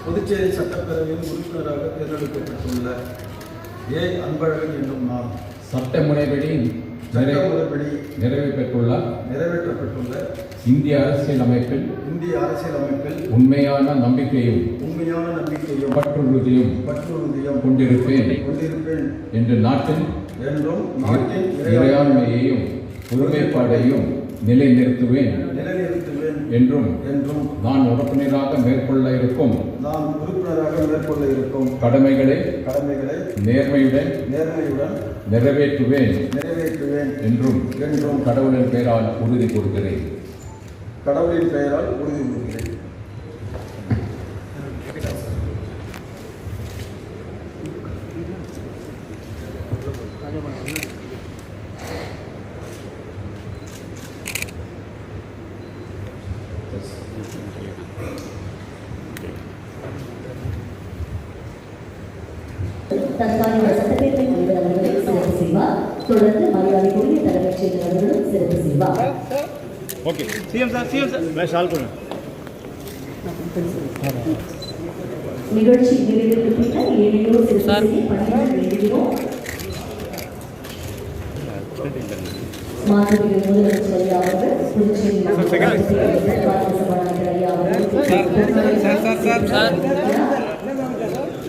புதுச்சேரி சட்டப்பேரவையின் உறுப்பினராக தேர்ந்தெடுக்கப்பட்டுள்ள ஏ. அன்பழகன் என்னும் நான் சட்டமுறைப்படி நிறைவேற்றப்பட்டுள்ள இந்திய அரசியலமைப்பில் உண்மையான நம்பிக்கையும் பற்றுறுதியும் கொண்டிருப்பேன் என்று நாட்டின் இறையாண்மையையும் ஒருமைப்பாடையும் நிலைநிறுத்துவேன் என்றும் நான் உறுப்பினராக மேற்கொள்ள இருக்கும் கடமைகளை நேர்மையுடன் நிறைவேற்றுவேன் என்றும் கடவுளின் பெயரால் உறுதி கூறுகிறேன். தற்காலிக சட்டப்பேரவை தலைவர் அவர்களை சிறப்பு செய்வார். தொடர்ந்து மரியாதைக்குரிய தலைமைச் செயலர் அவர்களும் சிறப்பு செய்வார். ஓகே சிஎம் சார் मैं शाल को நிகழ்ச்சி நிறைவேற்ற பின்னர் ஏழையோர் சிறப்பு செய்ய பணியாளர் வேண்டுகிறோம். மாண்புமிகு முதலமைச்சர் ஐயா அவர்கள் புதுச்சேரி சபாநாயகர் ஐயா அவர்கள்